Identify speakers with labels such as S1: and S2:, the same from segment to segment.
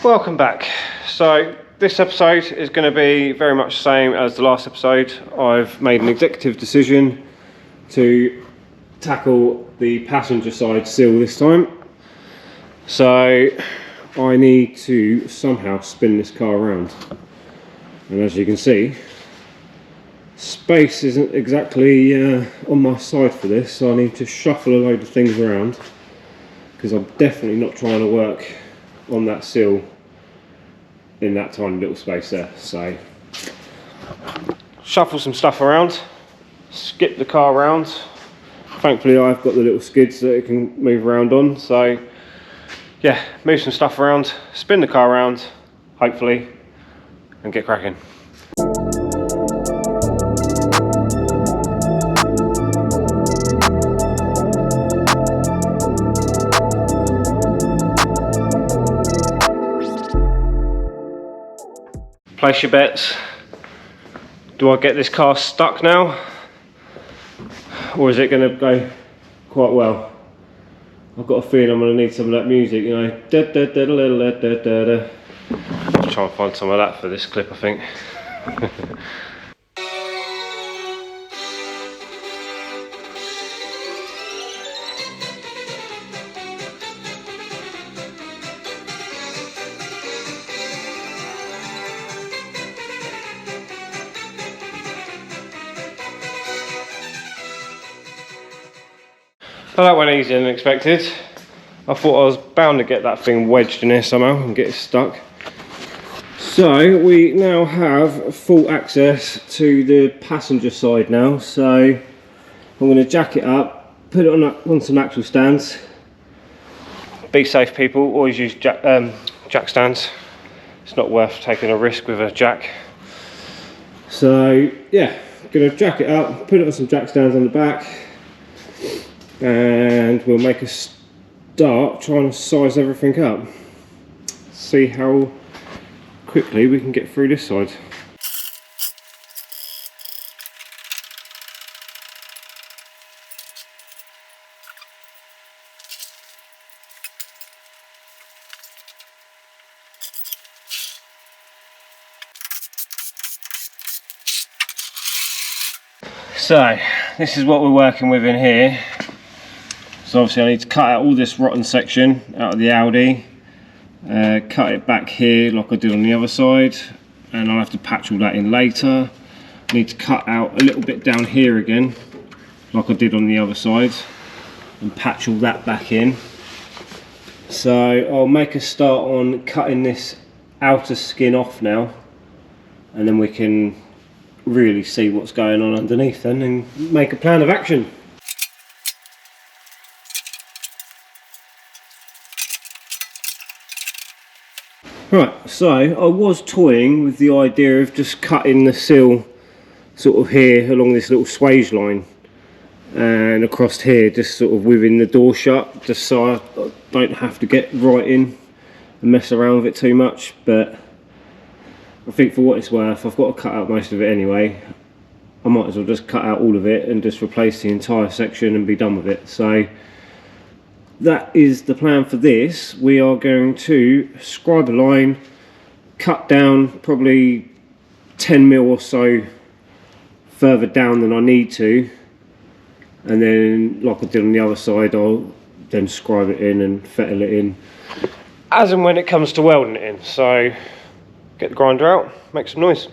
S1: Welcome back. So this episode is going to be very much the same as the last episode. I've made an executive decision to tackle the passenger side sill this time. So I need to somehow spin this car around. And as you can see, space isn't exactly on my side for this, so I need to shuffle a load of things around because I'm definitely not trying to work on that sill in that tiny little space there. So shuffle some stuff around, skip the car around. Thankfully I've got the little skids that it can move around on, so yeah, move some stuff around, spin the car around, hopefully, and get cracking. Place your bets. Do I get this car stuck now, or is it going to go quite well? I've got a feeling I'm going to need some of that music, you know. I'll try and find some of that for this clip, I think. Well, that went easier than expected. I thought I was bound to get that thing wedged in here somehow and get it stuck. So we now have full access to the passenger side now. So I'm going to jack it up, put it on some actual stands. Be safe, people. Always use jack stands. It's not worth taking a risk with a jack. So yeah, going to jack it up, put it on some jack stands on the back. And we'll make a start trying to size everything up, see how quickly we can get through this side. So this is what we're working with in here. So obviously I need to cut out all this rotten section out of the Audi, cut it back here like I did on the other side, and I'll have to patch all that in later. I need to cut out a little bit down here again like I did on the other side and patch all that back in. So I'll make a start on cutting this outer skin off now, and then we can really see what's going on underneath then and make a plan of action. Right, so I was toying with the idea of just cutting the sill sort of here along this little swage line and across here, just sort of within the door shut, just so I don't have to get right in and mess around with it too much. But I think for what it's worth, I've got to cut out most of it anyway. I might as well just cut out all of it and just replace the entire section and be done with it. So that is the plan for this. We are going to scribe a line, cut down probably 10mm or so further down than I need to, and then like I did on the other side, I'll then scribe it in and fettle it in as and when it comes to welding it in. So get the grinder out, make some noise.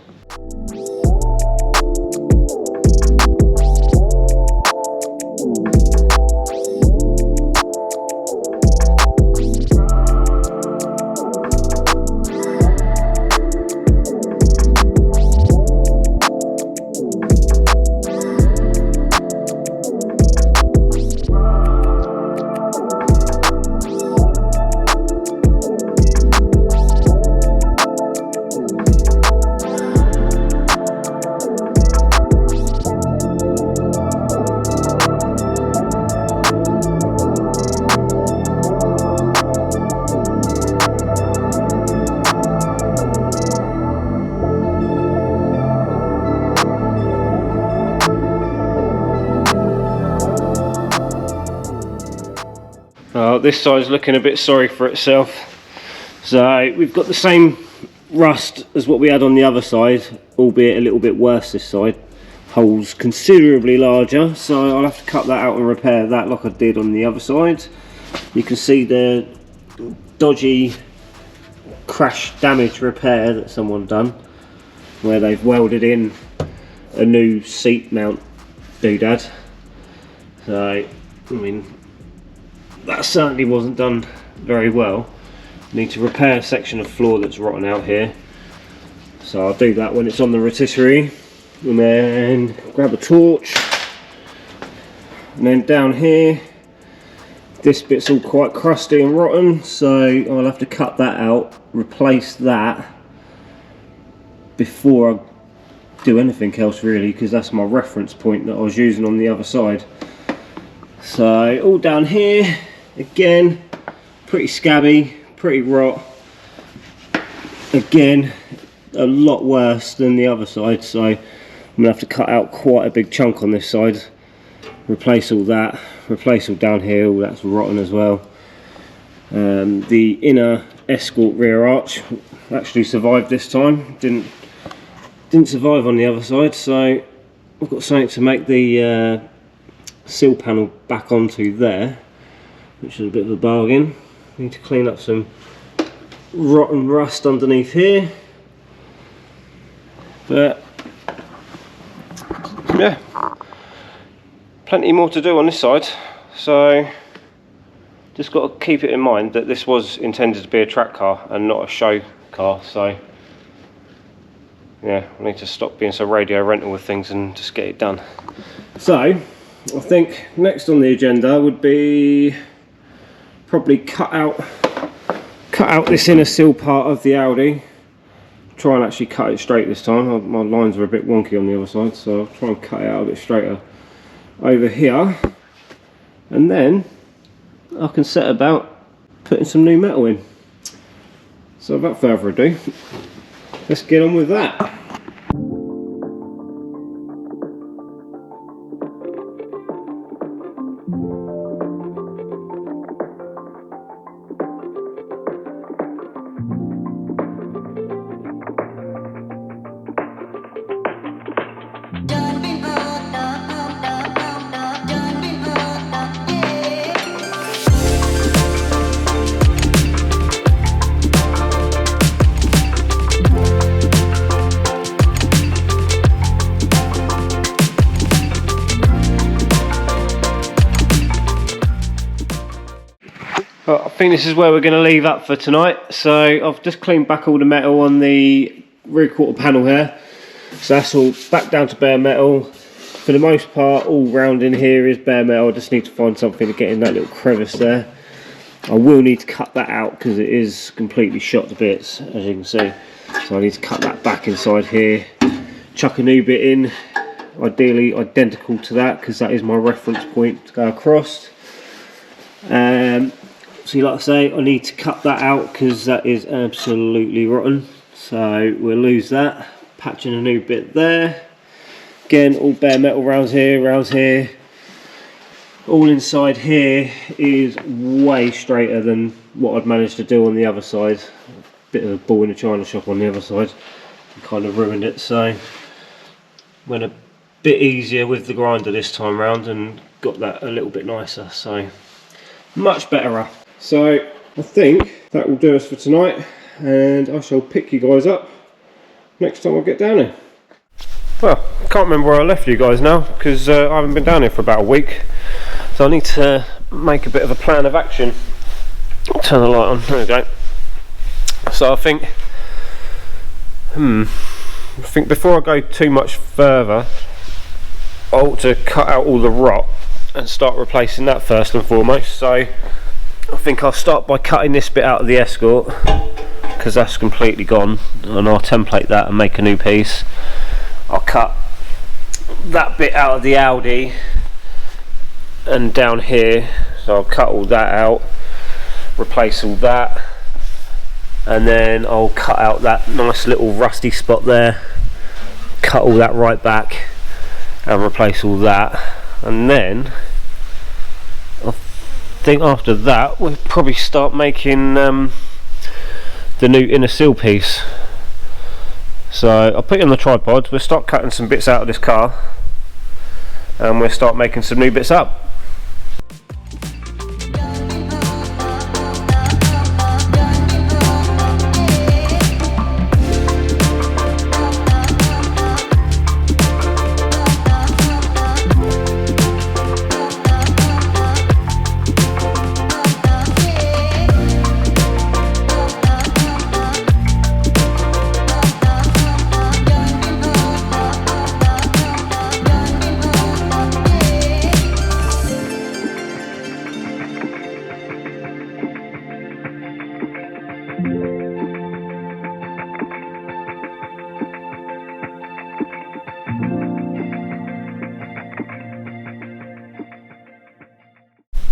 S1: This side's looking a bit sorry for itself. So we've got the same rust as what we had on the other side, albeit a little bit worse this side. Holes considerably larger, so I'll have to cut that out and repair that like I did on the other side. You can see the dodgy crash damage repair that someone done, where they've welded in a new seat mount doodad. So I mean, that certainly wasn't done very well. Need to repair a section of floor that's rotten out here, so I'll do that when it's on the rotisserie. And then grab a torch, and then down here, this bit's all quite crusty and rotten, so I'll have to cut that out, replace that before I do anything else really, because that's my reference point that I was using on the other side. So all down here, again, pretty scabby, pretty rot. Again, a lot worse than the other side, so I'm gonna have to cut out quite a big chunk on this side, replace all that, replace all down here, all that's rotten as well. The inner Escort rear arch actually survived this time, didn't survive on the other side, so I've got something to make the sill panel back onto there, which is a bit of a bargain. Need to clean up some rotten rust underneath here, but yeah, plenty more to do on this side, so just got to keep it in mind that this was intended to be a track car and not a show car, so yeah, I need to stop being so radio rental with things and just get it done. So I think next on the agenda would be probably cut out this inner sill part of the Audi. Try and actually cut it straight this time. My lines are a bit wonky on the other side, so I'll try and cut it out a bit straighter over here, and then I can set about putting some new metal in. So without further ado, let's get on with that. I think this is where we're going to leave up for tonight. So I've just cleaned back all the metal on the rear quarter panel here, so that's all back down to bare metal. For the most part, all round in here is bare metal. I just need to find something to get in that little crevice there. I will need to cut that out because it is completely shot to bits, as you can see. So I need to cut that back inside here, chuck a new bit in, ideally identical to that, because that is my reference point to go across. So like I say, I need to cut that out because that is absolutely rotten, so we'll lose that. Patching a new bit there, again all bare metal round here. All inside here is way straighter than what I'd managed to do on the other side. Bit of a ball in a china shop on the other side, kind of ruined it, so went a bit easier with the grinder this time round and got that a little bit nicer, so much better. So I think that will do us for tonight, and I shall pick you guys up next time I get down here. Well, I can't remember where I left you guys now, because I haven't been down here for about a week, so I need to make a bit of a plan of action. I'll turn the light on, there we go. So I think before I go too much further, I ought to cut out all the rot and start replacing that first and foremost. So I think I'll start by cutting this bit out of the Escort, because that's completely gone, and I'll template that and make a new piece. I'll cut that bit out of the Audi and down here, so I'll cut all that out, replace all that, and then I'll cut out that nice little rusty spot there, cut all that right back and replace all that, and then I think after that we'll probably start making the new inner sill piece. So I'll put it on the tripod, we'll start cutting some bits out of this car and we'll start making some new bits up.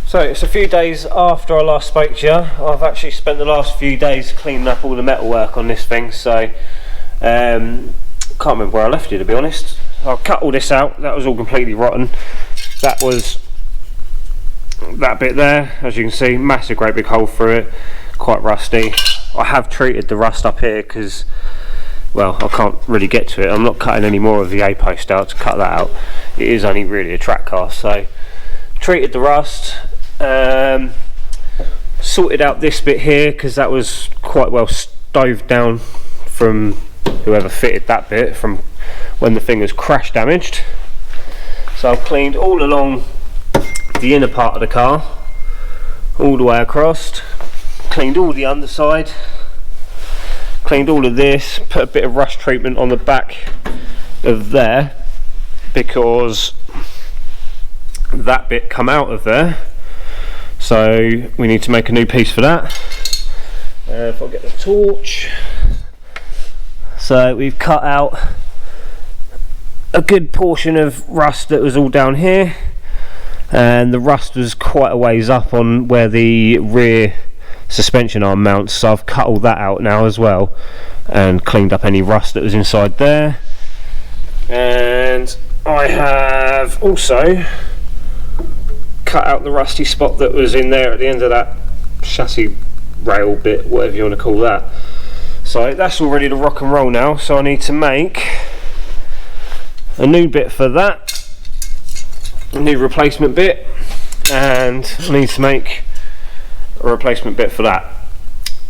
S1: So it's a few days after I last spoke to you. I've actually spent the last few days cleaning up all the metalwork on this thing, so can't remember where I left it, to be honest. I'll cut all this out. That was all completely rotten. That was that bit there, as you can see, massive great big hole through it, quite rusty. I have treated the rust up here because, well, I can't really get to it. I'm not cutting any more of the A-post out to cut that out. It is only really a track car, so treated the rust. Sorted out this bit here because that was quite well stoved down from whoever fitted that bit from when the thing was crash damaged. So I've cleaned all along the inner part of the car, all the way across, cleaned all the underside, cleaned all of this, put a bit of rust treatment on the back of there because that bit come out of there, so we need to make a new piece for that. If I get the torch, so we've cut out a good portion of rust that was all down here, and the rust was quite a ways up on where the rear suspension arm mounts, so I've cut all that out now as well and cleaned up any rust that was inside there. And I have also cut out the rusty spot that was in there at the end of that chassis rail bit, whatever you want to call that. So that's all ready to rock and roll now, so I need to make a new bit for that, a new replacement bit, and I need to make a replacement bit for that.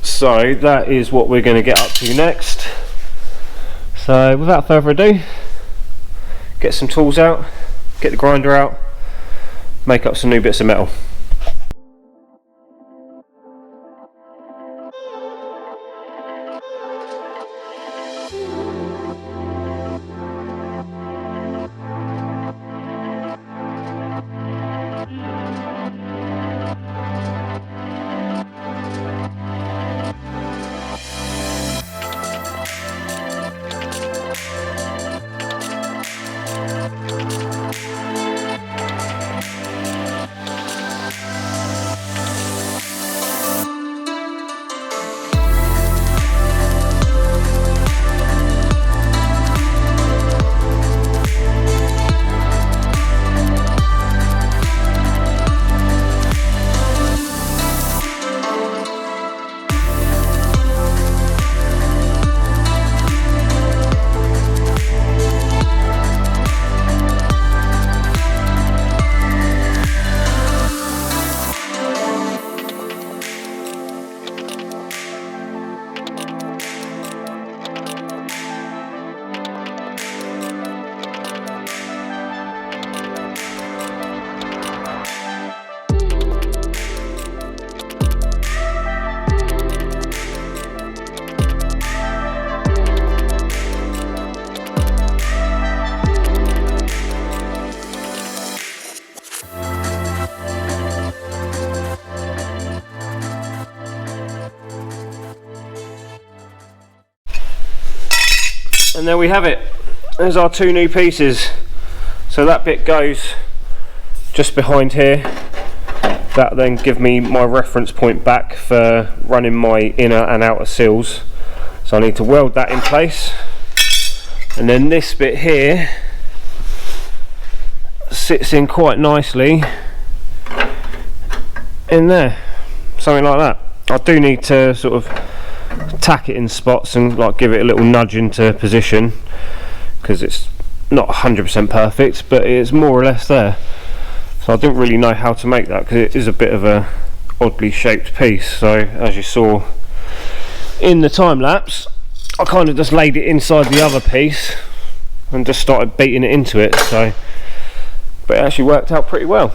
S1: So that is what we're going to get up to next. So without further ado, get some tools out, get the grinder out, make up some new bits of metal. And there we have it. There's our two new pieces. So that bit goes just behind here. That then give me my reference point back for running my inner and outer sills. So I need to weld that in place. And then this bit here sits in quite nicely in there. Something like that. I do need to sort of tack it in spots and like give it a little nudge into position, because it's not 100% perfect, but it's more or less there. So I didn't really know how to make that, because it is a bit of a oddly shaped piece. So as you saw in the time lapse, I kind of just laid it inside the other piece and just started beating it into it. So, but it actually worked out pretty well.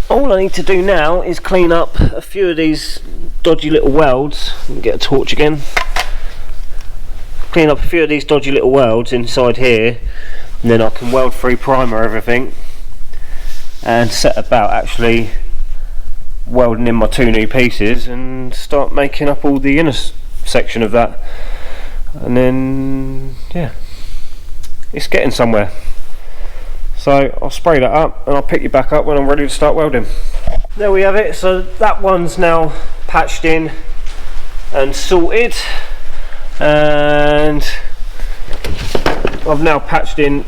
S1: All I need to do now is clean up a few of these dodgy little welds. Get a torch again. Clean up a few of these dodgy little welds inside here, and then I can weld through primer everything and set about actually welding in my two new pieces and start making up all the inner section of that. And then yeah, it's getting somewhere. So I'll spray that up and I'll pick you back up when I'm ready to start welding. There we have it. So that one's now patched in and sorted, and I've now patched in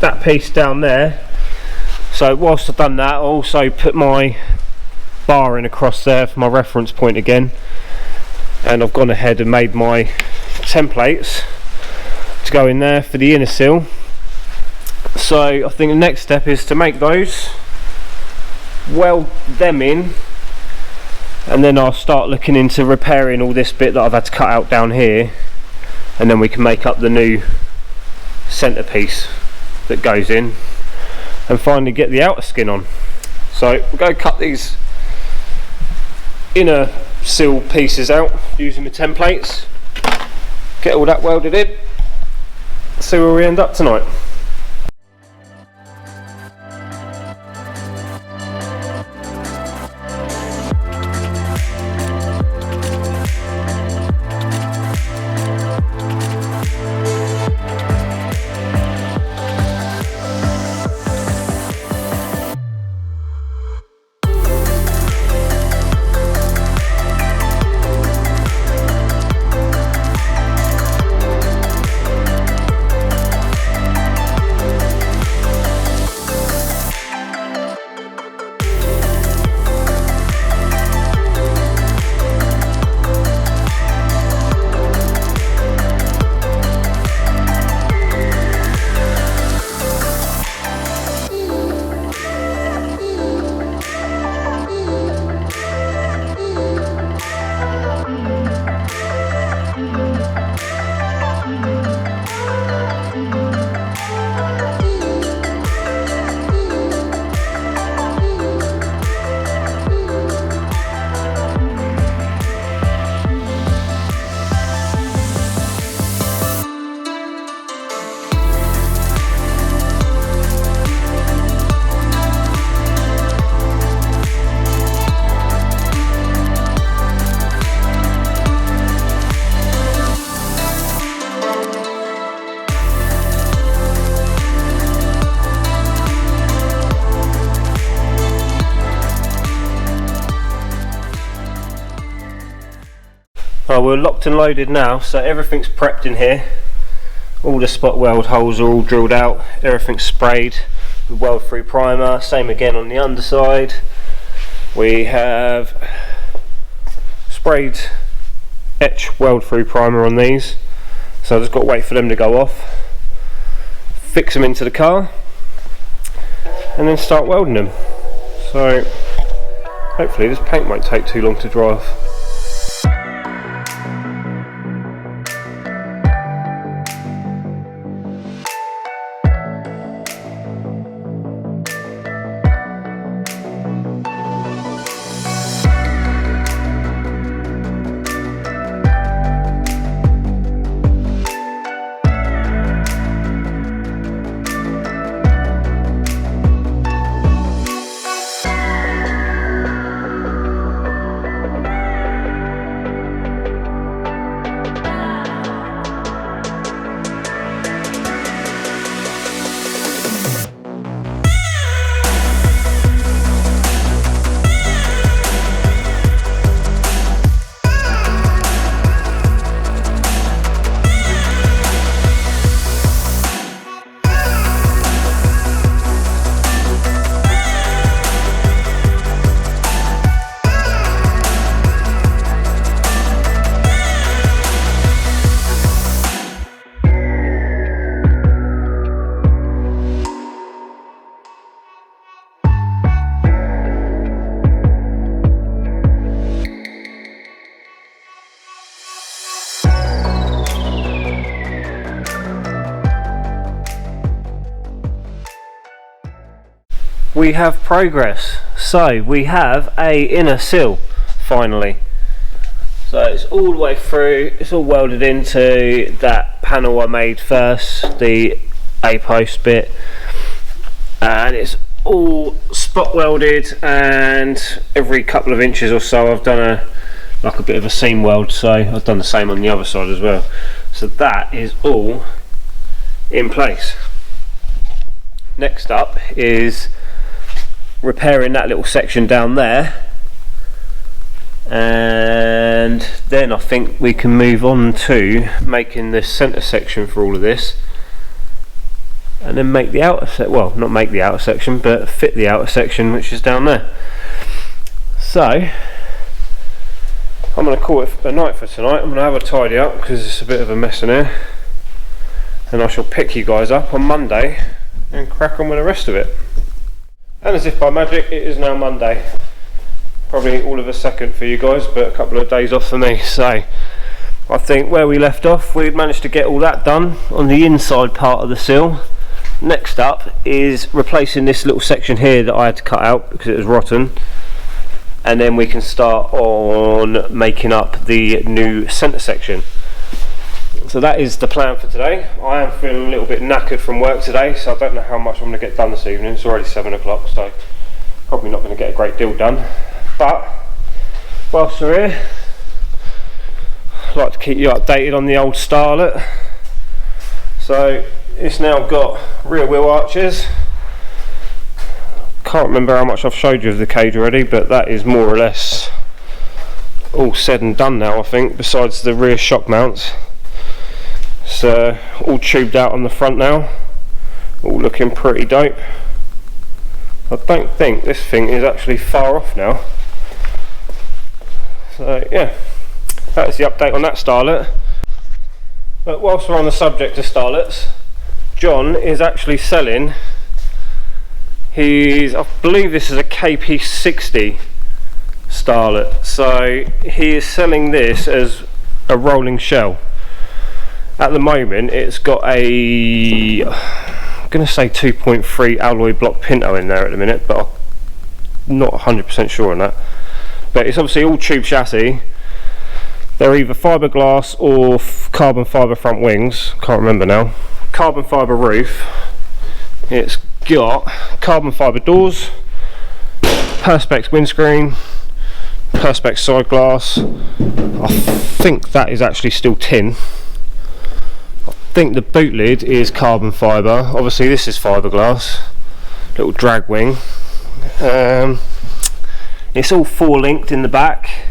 S1: that piece down there. So whilst I've done that, I also put my bar in across there for my reference point again, and I've gone ahead and made my templates to go in there for the inner sill. So I think the next step is to make those, weld them in, and then I'll start looking into repairing all this bit that I've had to cut out down here, and then we can make up the new centerpiece that goes in and finally get the outer skin on. So we'll go cut these inner sill pieces out using the templates, get all that welded in, see where we end up tonight. We're locked and loaded now, so everything's prepped in here. All the spot weld holes are all drilled out, everything's sprayed with weld free primer, same again on the underside. We have sprayed etch weld free primer on these, so I've just got to wait for them to go off, fix them into the car, and then start welding them. So hopefully this paint won't take too long to dry off. we have progress. So we have a inner sill finally. So it's all the way through, it's all welded into that panel I made first, the A-post bit, and it's all spot welded, and every couple of inches or so I've done like a bit of a seam weld, so I've done the same on the other side as well. So that is all in place. Next up is repairing that little section down there, and then I think we can move on to making the centre section for all of this, and then make the outer well, not make the outer section, but fit the outer section which is down there. So I'm going to call it a night for tonight. I'm going to have a tidy up because it's a bit of a mess in here, and I shall pick you guys up on Monday and crack on with the rest of it. And as if by magic, it is now Monday. Probably all of a second for you guys, but a couple of days off for me. So I think where we left off, we'd managed to get all that done on the inside part of the sill. Next up is replacing this little section here that I had to cut out because it was rotten, and then we can start on making up the new centre section. So that is the plan for today. I am feeling a little bit knackered from work today, so I don't know how much I'm going to get done this evening. It's already 7 o'clock, so probably not going to get a great deal done. But whilst we're here, I'd like to keep you updated on the old Starlet. So it's now got rear wheel arches. Can't remember how much I've showed you of the cage already, but that is more or less all said and done now, I think, besides the rear shock mounts. It's all tubed out on the front now, all looking pretty dope. I don't think this thing is actually far off now. So yeah, that's the update on that Starlet. But whilst we're on the subject of Starlets, John is actually selling I believe this is a KP60 Starlet, so he is selling this as a rolling shell. At the moment it's got a, I'm going to say 2.3 alloy block Pinto in there at the minute, but I'm not 100% sure on that. But it's obviously all tube chassis. They're either fiberglass or carbon fibre front wings, can't remember now. Carbon fibre roof. It's got carbon fibre doors, Perspex windscreen, Perspex side glass. I think that is actually still tin. I think the boot lid is carbon fibre. Obviously this is fiberglass. Little drag wing. It's all 4-linked in the back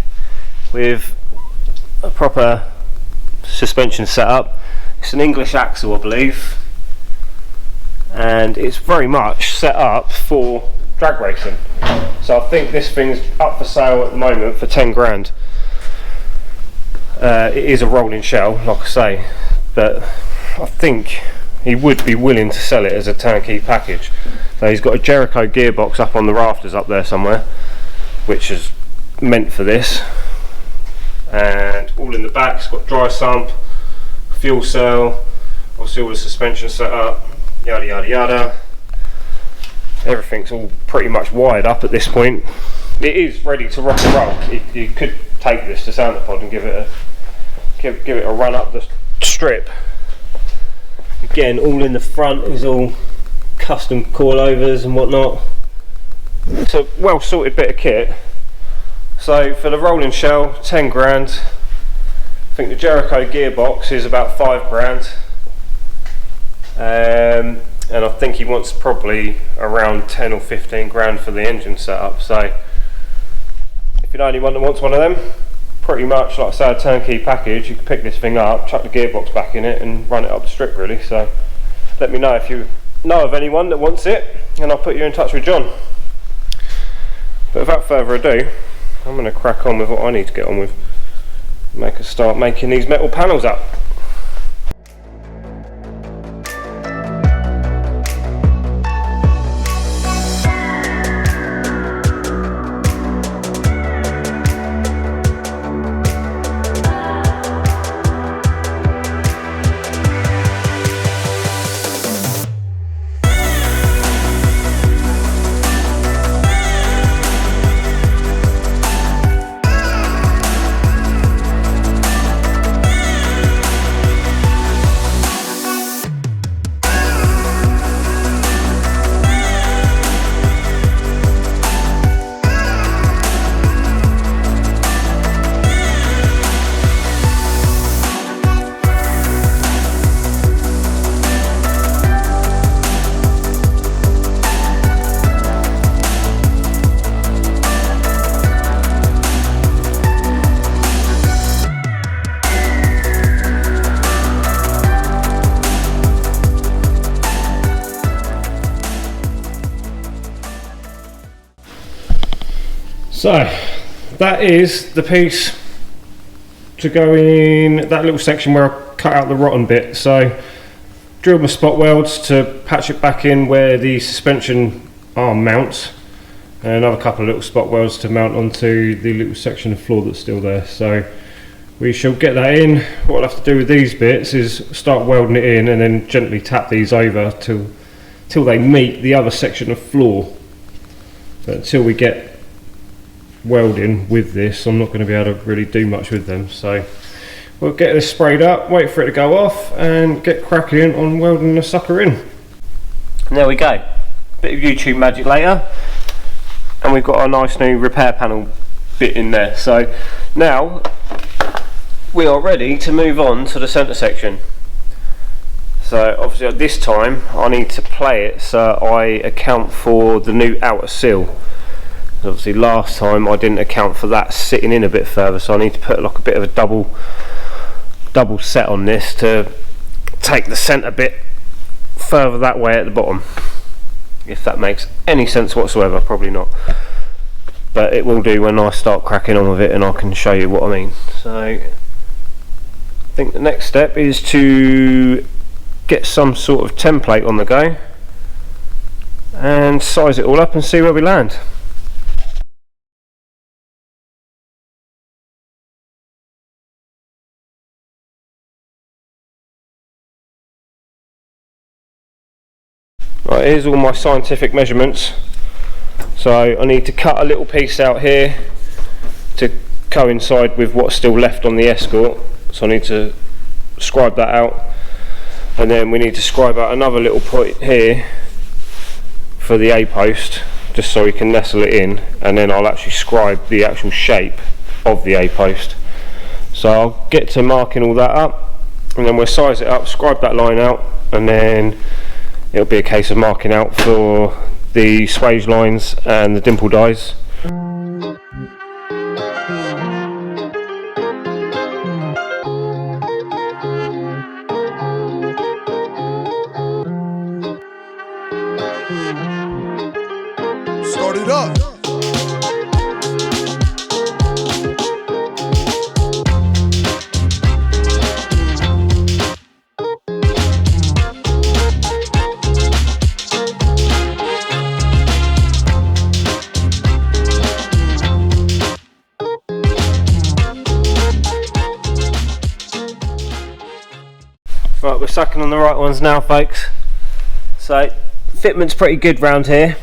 S1: with a proper suspension setup. It's an English axle, I believe, and it's very much set up for drag racing. So I think this thing's up for sale at the moment for 10 grand. It is a rolling shell, like I say, but I think he would be willing to sell it as a turnkey package. So he's got a Jericho gearbox up on the rafters up there somewhere, which is meant for this, and all in the back. It's got dry sump, fuel cell, obviously all the suspension set up, yada yada yada. Everything's all pretty much wired up at this point. It is ready to rock and roll. You could take this to Soundapod and give it a run up the strip. Again, all in the front is all custom coilovers and whatnot. It's a well sorted bit of kit. So for the rolling shell, 10 grand. I think the Jericho gearbox is about 5 grand. And I think he wants probably around 10 or 15 grand for the engine setup. So if you know anyone that wants one of them, pretty much like I say, a turnkey package. You can pick this thing up, chuck the gearbox back in it and run it up the strip really. So let me know if you know of anyone that wants it, and I'll put you in touch with John. But without further ado, I'm going to crack on with what I need to get on with. Start making these metal panels up. So that is the piece to go in that little section where I cut out the rotten bit. So drilled my spot welds to patch it back in where the suspension arm mounts, and another couple of little spot welds to mount onto the little section of floor that's still there. So we shall get that in. What I'll have to do with these bits is start welding it in and then gently tap these over till they meet the other section of floor. But until we get welding with this, I'm not going to be able to really do much with them. So we'll get this sprayed up, wait for it to go off, and get cracking on welding the sucker in. And there we go. Bit of YouTube magic later, and we've got a nice new repair panel bit in there. So now we are ready to move on to the centre section. So obviously at this time I need to play it so I account for the new outer sill. Obviously last time I didn't account for that sitting in a bit further, so I need to put like a bit of a double set on this to take the centre bit further that way at the bottom. If that makes any sense whatsoever, probably not. But it will do when I start cracking on with it and I can show you what I mean. So I think the next step is to get some sort of template on the go and size it all up and see where we land. Right, here's all my scientific measurements. So I need to cut a little piece out here to coincide with what's still left on the Escort. So I need to scribe that out, and then we need to scribe out another little point here for the A-post, just so we can nestle it in, and then I'll actually scribe the actual shape of the A-post. So I'll get to marking all that up, and then we'll size it up, scribe that line out, and then it'll be a case of marking out for the swage lines and the dimple dies.
S2: Start it up.
S1: Right, we're sucking on the right ones now, folks. So fitment's pretty good round here.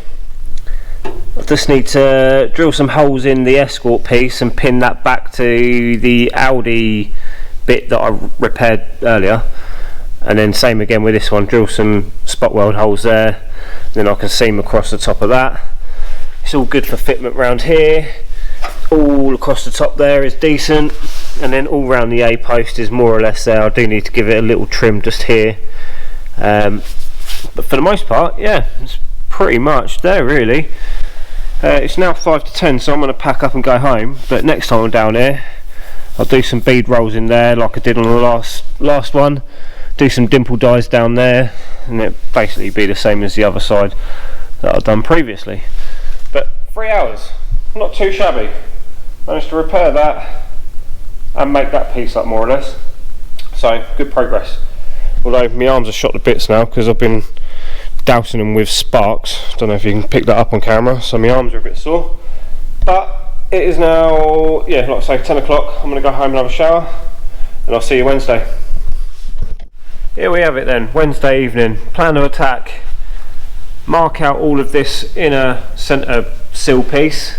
S1: I just need to drill some holes in the Escort piece and pin that back to the Audi bit that I repaired earlier, and then same again with this one, drill some spot weld holes there, then I can seam across the top of that. It's all good for fitment round here. All across the top there is decent, and then all round the A-post is more or less there. I do need to give it a little trim just here, but for the most part, yeah, it's pretty much there really. It's now 5 to 10, so I'm going to pack up and go home, but next time I'm down here I'll do some bead rolls in there like I did on the last one, do some dimple dies down there, and it'll basically be the same as the other side that I've done previously. But 3 hours, not too shabby. Managed to repair that and make that piece up more or less, so good progress. Although my arms are shot to bits now because I've been dousing them with sparks. Don't know if you can pick that up on camera, so my arms are a bit sore. But it is now, yeah, like I say, 10 o'clock. I'm going to go home and have a shower, and I'll see you Wednesday. Here we have it then, Wednesday evening. Plan of attack: mark out all of this inner centre sill piece,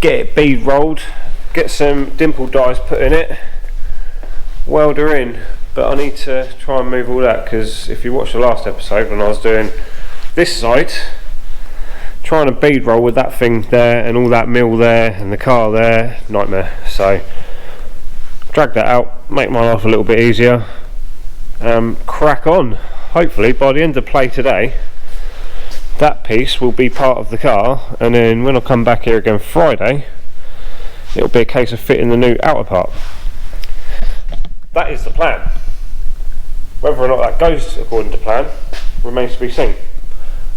S1: get it bead rolled, get some dimple dies put in it, weld her in. But I need to try and move all that, because if you watched the last episode when I was doing this side, trying to bead roll with that thing there and all that mill there and the car there, nightmare. So drag that out, make my life a little bit easier, crack on. Hopefully by the end of play today that piece will be part of the car, and then when I come back here again Friday it'll be a case of fitting the new outer part. That is the plan. Whether or not that goes according to plan remains to be seen.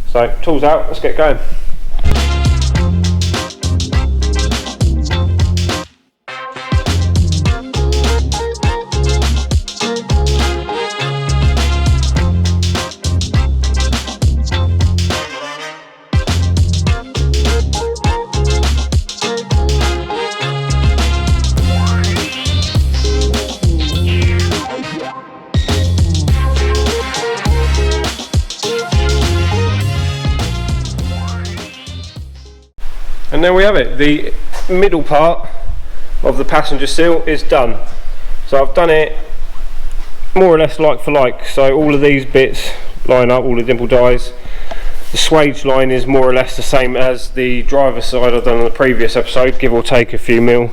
S1: So tools out, let's get going. there we have it. The middle part of the passenger sill is done. So I've done it more or less like for like. So all of these bits line up, all the dimple dies. The swage line is more or less the same as the driver's side I've done on the previous episode, give or take a few mil.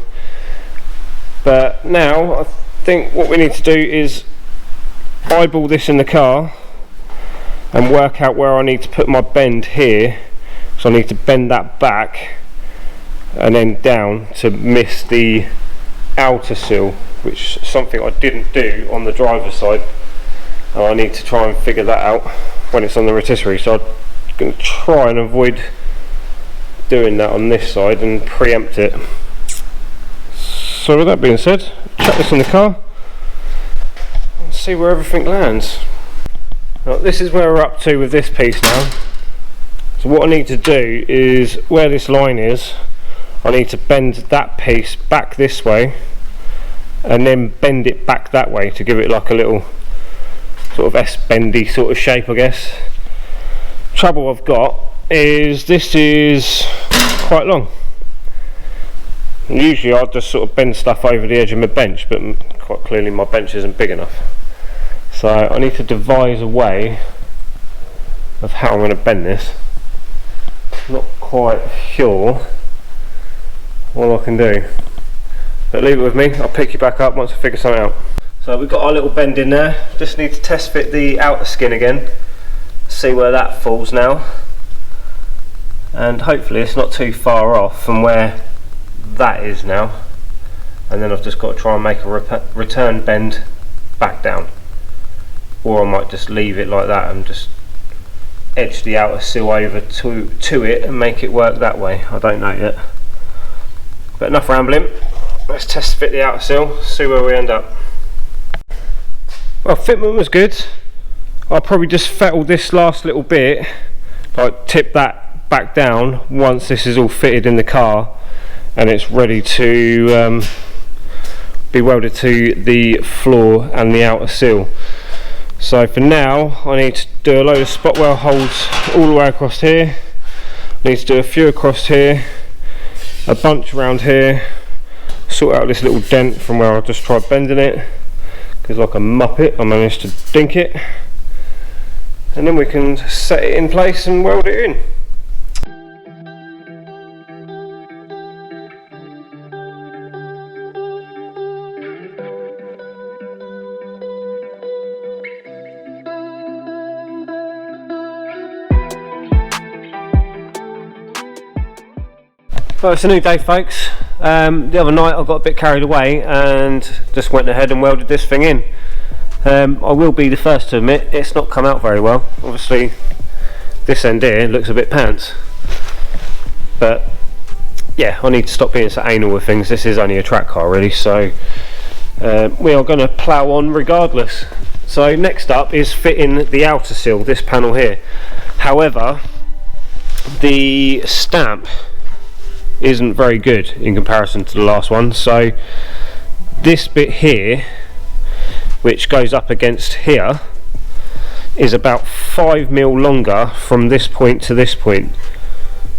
S1: But now I think what we need to do is eyeball this in the car and work out where I need to put my bend here. So I need to bend that back and then down to miss the outer sill, which is something I didn't do on the driver's side. And I need to try and figure that out when it's on the rotisserie. So I'm going to try and avoid doing that on this side and preempt it. So with that being said, chuck this in the car and see where everything lands. Now, this is where we're up to with this piece now. So what I need to do is, where this line is, I need to bend that piece back this way and then bend it back that way to give it like a little sort of S-bendy sort of shape, I guess. Trouble I've got is this is quite long. Usually I'd just sort of bend stuff over the edge of my bench, but quite clearly my bench isn't big enough. So I need to devise a way of how I'm going to bend this. Not quite sure what I can do, but leave it with me. I'll pick you back up once I figure something out. So we've got our little bend in there. Just need to test fit the outer skin again, see where that falls now, and hopefully it's not too far off from where that is now. And then I've just got to try and make a return bend back down, or I might just leave it like that and just edge the outer sill over to it and make it work that way. I don't know yet. But enough rambling, let's test fit the outer sill, see where we end up. Well, fitment was good. I'll probably just fettle this last little bit, like tip that back down once this is all fitted in the car and it's ready to be welded to the floor and the outer sill. So for now I need to do a load of spot weld holds all the way across here. I need to do a few across here, a bunch around here, sort out this little dent from where I just tried bending it, because like a muppet I managed to dink it, and then we can set it in place and weld it in. Well, it's a new day, folks. The other night I got a bit carried away and just went ahead and welded this thing in. I will be the first to admit it's not come out very well. Obviously this end here looks a bit pants, but yeah, I need to stop being so anal with things. This is only a track car really, so we are going to plough on regardless. So next up is fitting the outer sill, this panel here. However, the stamp isn't very good in comparison to the last one, so this bit here, which goes up against here, is about 5mm longer from this point to this point.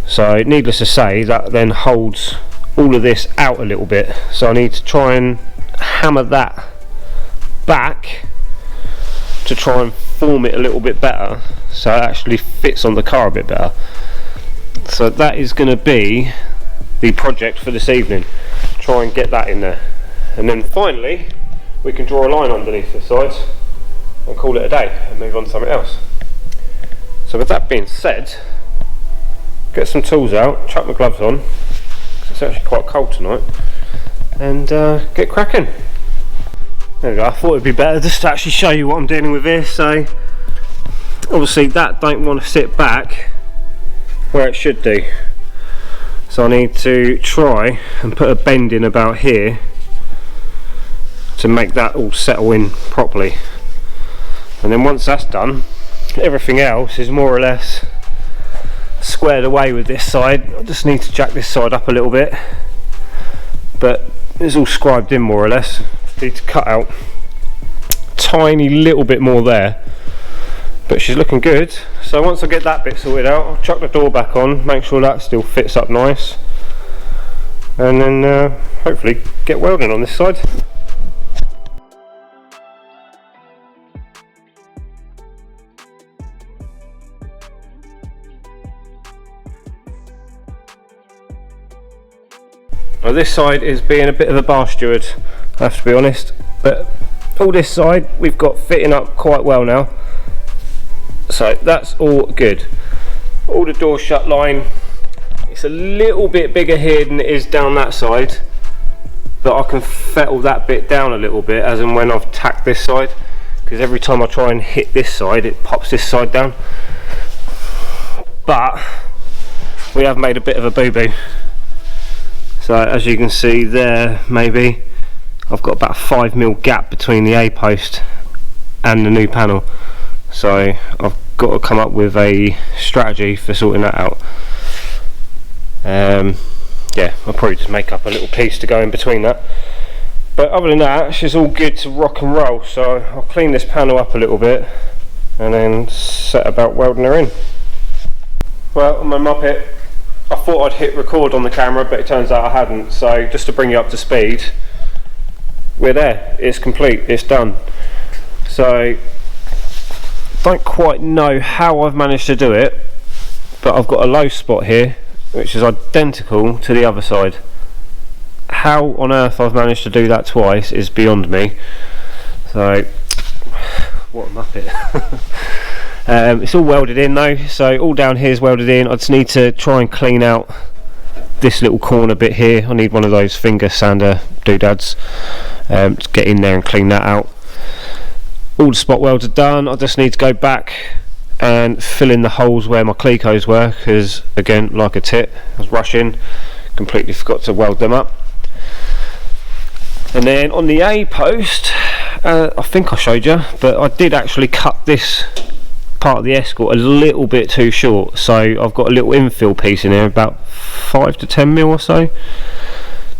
S1: So needless to say, that then holds all of this out a little bit, so I need to try and hammer that back to try and form it a little bit better so it actually fits on the car a bit better. So that is going to be the project for this evening, try and get that in there, and then finally we can draw a line underneath the sides and call it a day and move on to something else. So with that being said, get some tools out, chuck my gloves on, 'cause it's actually quite cold tonight, and get cracking. There we go. I thought it'd be better just to actually show you what I'm dealing with here. So obviously that don't want to sit back where it should do, so I need to try and put a bend in about here to make that all settle in properly. And then once that's done, everything else is more or less squared away with this side. I just need to jack this side up a little bit, but it's all scribed in more or less. Need to cut out a tiny little bit more there, but she's looking good. So once I get that bit sorted out, I'll chuck the door back on, make sure that still fits up nice, and then hopefully get welding on this side. Well, this side is being a bit of a bar steward, I have to be honest, but all this side we've got fitting up quite well now, so that's all good. All the door shut line, it's a little bit bigger here than it is down that side, but I can fettle that bit down a little bit as and when I've tacked this side, because every time I try and hit this side it pops this side down. But we have made a bit of a boo-boo. So as you can see there, maybe I've got about a 5mm gap between the A post and the new panel, so I've got to come up with a strategy for sorting that out. Yeah, I'll probably just make up a little piece to go in between that, but other than that she's all good to rock and roll. So I'll clean this panel up a little bit and then set about welding her in. Well, on my Muppet, I thought I'd hit record on the camera, but it turns out I hadn't, so just to bring you up to speed, we're there, it's complete, it's done. So don't quite know how I've managed to do it, but I've got a low spot here which is identical to the other side. How on earth I've managed to do that twice is beyond me. So what a muppet. It's all welded in though, so all down here is welded in. I just need to try and clean out this little corner bit here. I need one of those finger sander doodads to get in there and clean that out. All the spot welds are done. I just need to go back and fill in the holes where my clecos were, because again, like a tit, I was rushing, completely forgot to weld them up. And then on the A post, I think I showed you, but I did actually cut this part of the Escort a little bit too short, so I've got a little infill piece in here, about 5 to 10mm or so,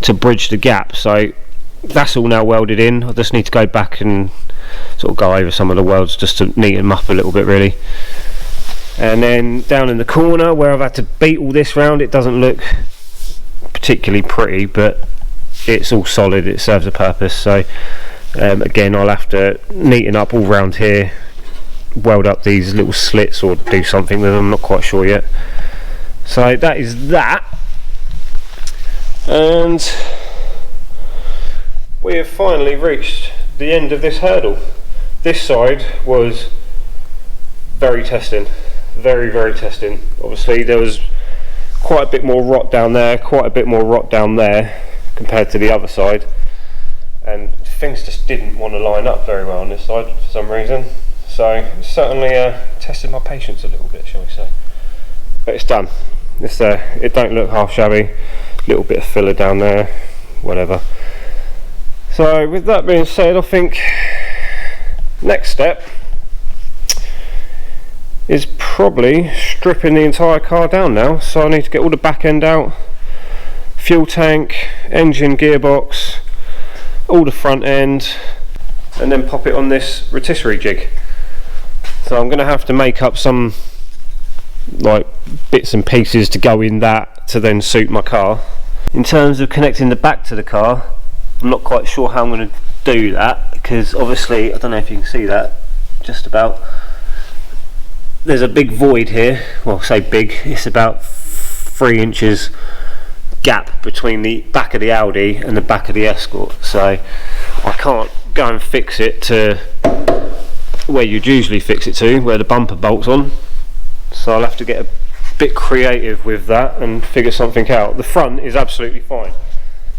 S1: to bridge the gap. So that's all now welded in. I just need to go back and sort of go over some of the welds just to neaten them up a little bit really. And then down in the corner where I've had to beat all this round, it doesn't look particularly pretty, but it's all solid, it serves a purpose. So again, I'll have to neaten up all round here, weld up these little slits or do something with them, I'm not quite sure yet. So that is that, and we have finally reached the end of this hurdle. This side was very testing, very testing. Obviously there was quite a bit more rot down there, quite a bit more rot down there compared to the other side, and things just didn't want to line up very well on this side for some reason. So certainly tested my patience a little bit, shall we say. But it's done. It's it don't look half shabby. Little bit of filler down there, whatever. So with that being said, I think next step is probably stripping the entire car down now. So I need to get all the back end out, fuel tank, engine, gearbox, all the front end, and then pop it on this rotisserie jig. So I'm going to have to make up some like bits and pieces to go in that to then suit my car. In terms of connecting the back to the car, I'm not quite sure how I'm going to do that, because obviously, I don't know if you can see that, just about, there's a big void here. Well, say big, it's about 3 inches gap between the back of the Audi and the back of the Escort, so I can't go and fix it to where you'd usually fix it to, where the bumper bolts on. So I'll have to get a bit creative with that and figure something out. The front is absolutely fine.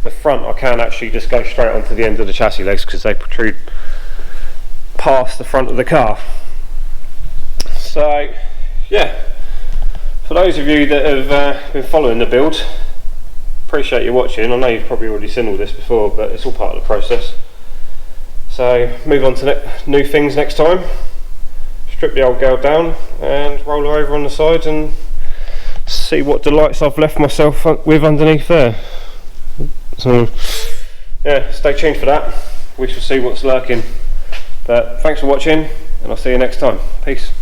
S1: The front I can actually just go straight onto the end of the chassis legs because they protrude past the front of the car. So yeah, for those of you that have been following the build, appreciate you watching. I know you've probably already seen all this before, but it's all part of the process. So move on to new things next time. Strip the old girl down and roll her over on the sides and see what delights I've left myself with underneath there. So yeah, stay tuned for that. We shall see what's lurking. But thanks for watching, and I'll see you next time. Peace.